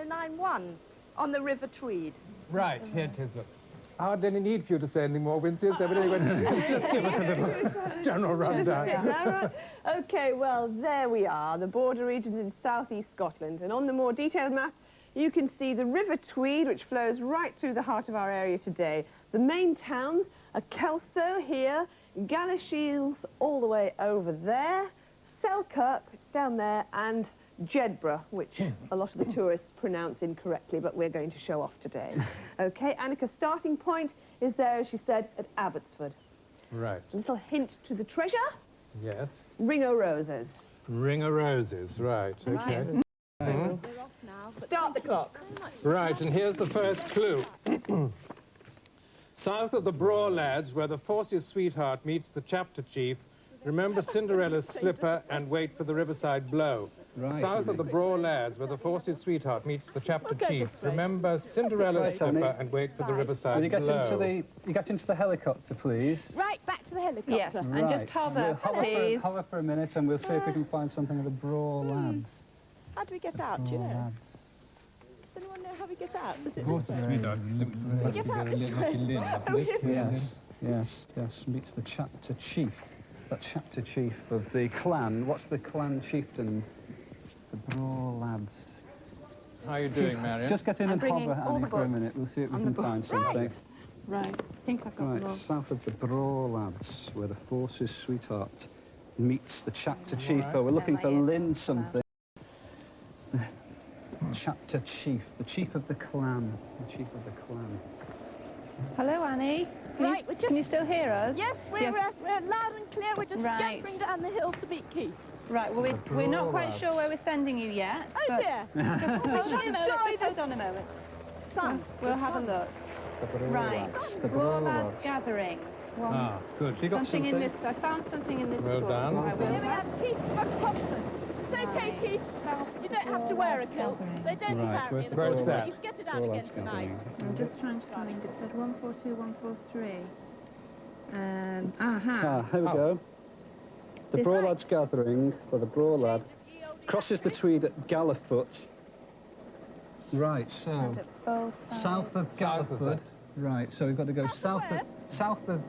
091 on the River Tweed. Right, here it is, look. I hardly any need for you to say anything more, Vincy, is there? But anyway, just give us a little general rundown. OK, well, there we are, the border regions in southeast Scotland. And on the more detailed map, you can see the River Tweed, which flows right through the heart of our area today. The main towns are Kelso here, Galashiels all the way over there, Selkirk down there, and Jedburgh, which a lot of the tourists pronounce incorrectly, but we're going to show off today. OK, Annika's starting point is there, as she said, at Abbotsford. Right. A little hint to the treasure. Yes. Ring o' Roses. Ring o' Roses, right, OK. Right. We're off now. Start the clock. Right, and here's the first clue. South of the Braw Lads, where the Force's sweetheart meets the chapter chief, remember Cinderella's slipper and wait for the riverside blow. Right. South of the Braw Lads, where the Force's sweetheart meets the chapter chief, remember Cinderella's slipper and wait for the riverside Will you get blow. into the helicopter, please? Right, back to the helicopter. Yes, and just hover, please. Hover for a minute, and we'll see if we can find something of the Braw Lads. How do we get out, do you Braw know? Lads. Does anyone know how we get out? Is it Forces this way? sweetheart. We get out this way. Yes. Meets the chapter chief. The chapter chief of the clan. What's the clan chieftain? The Braw Lads. How are you doing, Marion? Just get in and bringing hover, all Annie, the for a books minute. We'll see if we on can the find books. something. Right, I think I've got them all. Right, south of the Braw Lads, where the Force's sweetheart meets the chapter chief. Right. Oh, we're looking for There my Lynn something. Chapter chief, the chief of the clan. The chief of the clan. Hello, Annie. Right, we're just... Can you still hear us? Yes, we're loud and clear. We're just Right. scampering down the hill to beat Keith. Right, well, we're not quite sure where we're sending you yet. Oh, but dear. Hold on a moment. Sun. We'll have a look. The Braw Right, Lads. The Braw Braw Lads Lads. Gathering. Ah, good. You got Something in something? this, I found something in this Well book. done. I will Here we have Keith Thompson. It's okay, Right. Keith. You don't have to wear a kilt. They don't Right, apparently. where's in the the Braw book. Lads? You can get it out Braw again Lads tonight. gathering. I'm just trying to find it. It said 142, 143. Here we go. The This Braw way. Lads gathering, for the Braw Lad, crosses the Tweed at Gallowfoot. Right, so And at both sides. south of South of Gallowfoot. Right, so we've got to go south of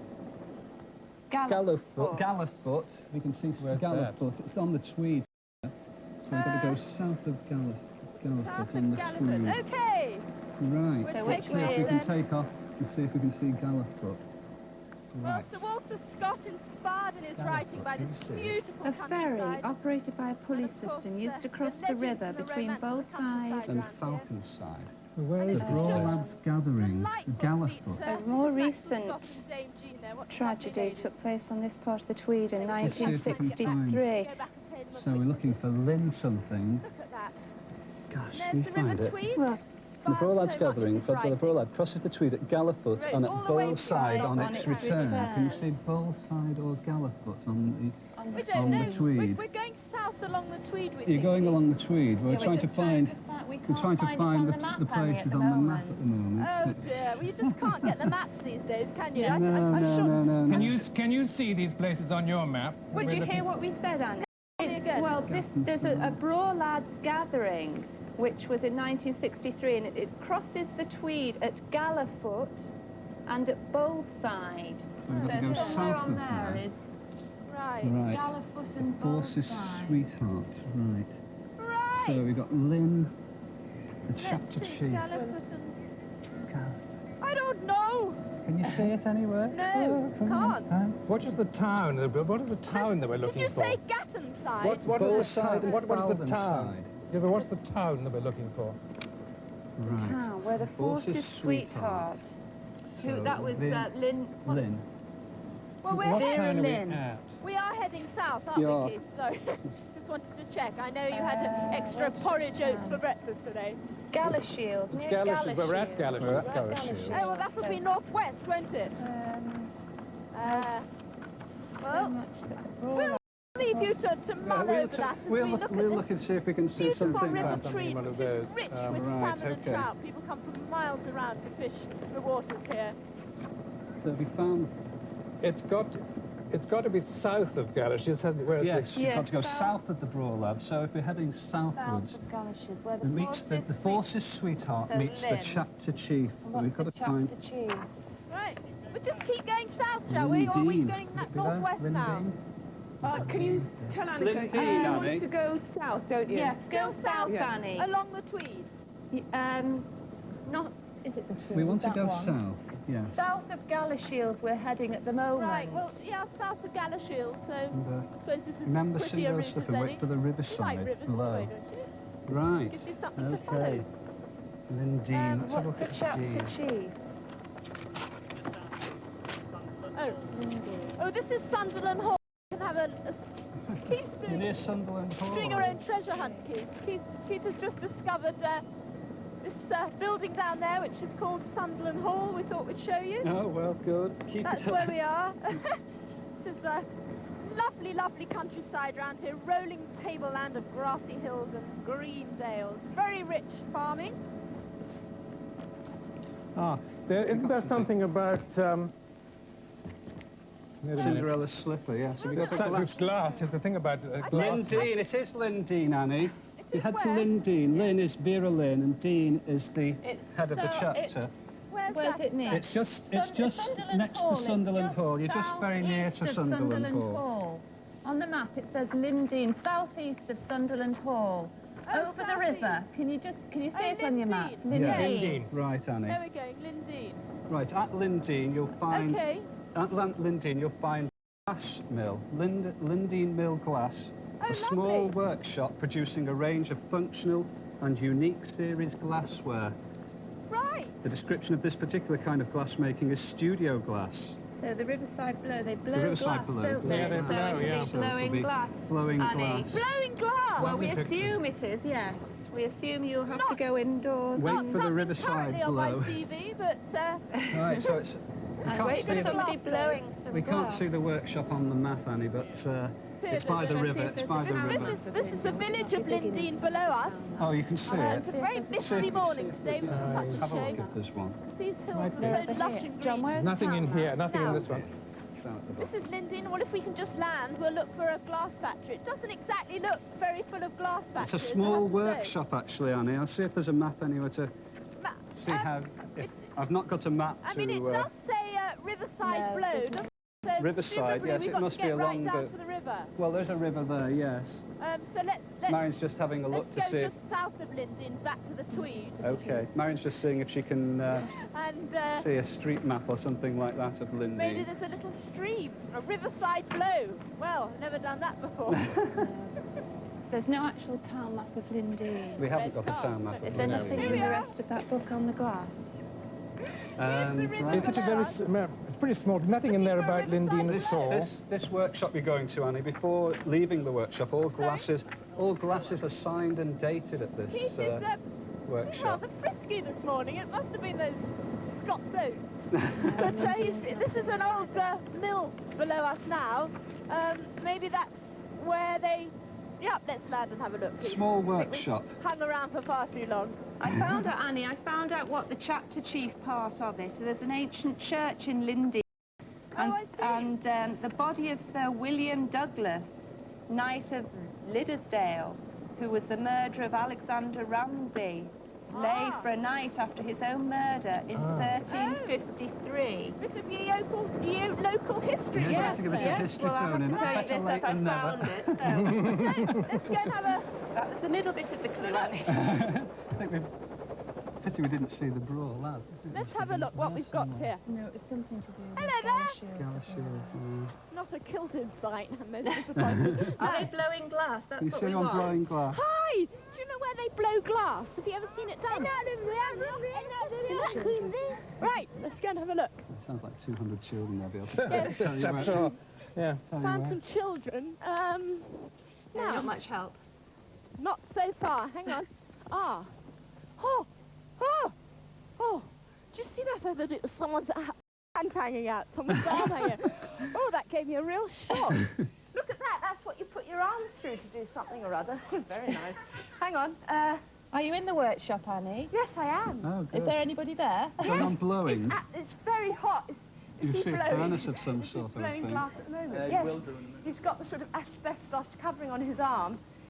Gallowfoot. Gallowfoot. We can see Where's Gallowfoot. It's on the Tweed. So we've got to go south of Gallowfoot South on of the Galliford. Tweed. Okay. Right, So let's which see if way we can then? take off and see if we can see Gallowfoot. Well, Right. Sir Walter Scott inspired in his writing by this beautiful A ferry countryside. operated by a pulley And of course, system used to the cross the legends river and the between romance of both the countryside sides. And around here. Falkenside. Where And is it's Braw just Lads gathering, delightful Gallowfoot. to meet, A Mrs. more Maxwell recent Scott and Dame Jean there. What tragedy lovely took place on this part of the Tweed in Let's see if we can 1963. Go back and pay them a So we're quick looking for Lynn something. look at that. Gosh, There's can you the find River it? Tweed. Well, The Braw Lads Inspired so much gathering, of his for the Braw writing. Lad crosses the Tweed at Gallowfoot Right, and all at the way Bullside to on on its its return. Can you return. see Bullside or Gallowfoot on We On don't the know. Tweed. We're going south along the Tweed with the... You're going along the Tweed. We're Yeah, trying to just find... we We're can't trying to find it find on the, the map, the Annie, places at the on the map moment. at the moment. Oh dear, well you just can't get the maps these days, can you? No. I'm sure. No. Can you see these places on your map? Would you hear what we said, Anne? Again. Well, there's a Braw Lads gathering, which was in 1963, and it crosses the Tweed at Gallowfoot and at Bullside. So we've got to go So somewhere south on of there there. is Right. Right. Gallowfoot and Force's Bullside. sweetheart. Right. Right. So we've got Lynn, the Let's chapter see, chief. Galliford and- Gallowfoot. I don't know. Can you see it anywhere? No, can't. What is the town? What is the town that we're Did looking you for? say Gattonside? What is the Bullside town? and What is the Baldenside. town? Yeah, but what's the town that we're looking for? Right. Town where the Force's Force's sweetheart. So That was Lynn. Lynn. Well, we're What here. town are we Lynn. at? We are heading south, aren't Yeah. we, Keith? So, just wanted to check. I know you had extra porridge oats for breakfast today. Galashiels, It's near Galashiels. We're at Galashiels. Galashiels. We're at Galashiels. Oh, well, that'll be northwest, won't it? Well, we'll leave you to mull over that as we look at we'll this look and see if we can see beautiful something. river Something Tweed, one of which is those. rich with Right, salmon and okay. trout. People come from miles around to fish the waters here. So we found... It's got It's got to be south of Galashiels, hasn't it? Where is Yes, the... you've got to go south. south of the Broad, lad. So if we're heading southwards, South of Galashiels, where we reach the Forces Sweetheart So meets the Lynn. Chapter Chief. And what's We've got the to find chapter chief? Right, we'll just keep going south, shall we? Or are we Lindeen. going Would it be there? northwest now? Lindeen? Can you tell Annika? Lindeen, You want Annie. us to go south, don't you? Yes, go south, Yes. Annie. Along the Tweed. Not, is it the Tweed? We want to That go one? south, yes. South of Galashiels we're heading at the moment. Right, well, yeah, south of Galashiels, so I suppose this is Remember as pretty a Cinderella route as Slipper, wait any. for the You riverside like rivers below. anyway, don't you? Right, Gives you something to okay. follow. Lindeen, let's have a What's look the at chapter Dean. chief? Oh, this is Sunderland Hall. You can have a Keith's It doing, is Sunderland Hall. doing her own treasure hunt, Keith. Keith has just discovered this building down there, which is called Sunderland Hall. We thought we'd show you. Oh, well, good. Keep That's it up. where we are. This is a lovely, lovely countryside around here. Rolling tableland of grassy hills and green dales. Very rich farming. Ah, isn't there something about... Cinderella Slipper, yes. Have you got a glass? glass is the thing about glass. Lindeen, it is Lindeen, Annie. We is head to where? Lindeen. Lynn is Vera Lynn, and Dean is the It's head of the so- chapter. Where's Where's that? it near? It's just Sunderland next Hall, to it's Sunderland just Hall. You're just very near to southeast of Sunderland Hall. On the map it says Lindeen, southeast of Sunderland Hall. Oh, Over the southeast. river. Can you see Oh, it on your map? Lindeen. Yeah. Lindeen. Right, Annie. There we're going, Lindeen. Right, at Lindeen you'll find... Okay. At Lindeen you'll find glass mill, Lindeen Mill Glass, Oh, a small lovely. workshop producing a range of functional and unique series glassware. Right. The description of this particular kind of glass making is studio glass. So the riverside blow, they blow riverside glass, blow, don't blow they? Yeah, they So blow, it'll be yeah. So it'll blowing be glass. Flowing Annie. glass. Blowing glass. Well, we Lovely pictures. assume it is, yes. We assume you'll have to Not- go indoors. Wait Not for the something riverside currently on my blow. CV, but Right, so it's... We And can't wait see for the, somebody blowing some we can't glass. see the workshop on the map, Annie, but it's by the Let's see river. if It's there's by a the house. river. this is the village of Lindeen below us. Oh, you can see it. It's a very misty morning today, which is such Have a a look shame. at this one. These hills Right are there. so lush and John, green. where's Nothing the in town here, map? nothing in this one. Down at the This bottom. is Lindeen. Well, if we can just land, we'll look for a glass factory. It doesn't exactly look very full of glass It's factories. a I small have to say. workshop, actually, Annie. I'll see if there's a map anywhere to Ma- see um, how... I've not got a map I to... mean, it does say Riverside No, Blow, it doesn't it? So Riverside, presumably yes, we've it got must to be get right along down the- to the river. Well, there's a river there, yes. So let's Marion's just having a look let's to go see if... just south of Lindeen, back to the Tweed. Okay, Marion's just seeing if she can And see a street map or something like that of maybe Lindeen. there's a little stream, a Riverside Blow. Well, never done that before. There's no actual town map of Lindeen. We haven't got a Red town map. Is of there Lindeen. nothing Here in we the are. rest of that book on the glass? Here's the river Right. It's below us. it's pretty small. Nothing in there about Lindeen at all. This workshop you're going to, Annie, before leaving the workshop, all glasses are signed and dated at this Keith is workshop. rather frisky this morning. It must have been those Scots oats. But this is an old mill below us now. Maybe that's where they... Yep, let's land and have a look, Keith. Small I think we've workshop. hung around for far too long. I found out, Annie, I found out what the chapter chief part of it. There's an ancient church in Lindeen. And, I see. and the body of Sir William Douglas, Knight of Liddesdale, who was the murderer of Alexander Ramsay, lay for a night after his own murder in 1353. Bit of your local history, Yeah, yes. to give us a yes. history Well, I phone in. have to tell you Better this late as I than never. found it. So So, let's go and have a... that was the middle bit of the clue, Annie. I think we've... Pity we didn't see the brawl, lads. Let's have a look what we've got here. No, it's something to do with Hello there. Galashiels. Not a kilted sight, I'm most disappointed. Are they blowing glass? That's You what see we on want. blowing glass. Hi! Do you know where they blow glass? Have you ever seen it done? Right, let's go and have a look. It sounds like 200 children they'll be able to Yes. tell you where. Sure. Yeah. Tell you Found where. some children. No, Now, not much help. not so far. Hang on. Ah. Oh! Oh! Oh! Do you see that? I thought it was someone's hand hanging out. Someone's arm hanging out. Oh, that gave me a real shock. Look at that. That's what you put your arms through to do something or other. Very nice. Hang on. Are you in the workshop, Annie? Yes, I am. Oh, good. Is there anybody there? Going on blowing. It's very hot. It's You Is he see a blowing? furnace of some Is he sort of blowing thing. glass at the moment? Yes. He's got the sort of asbestos covering on his arm,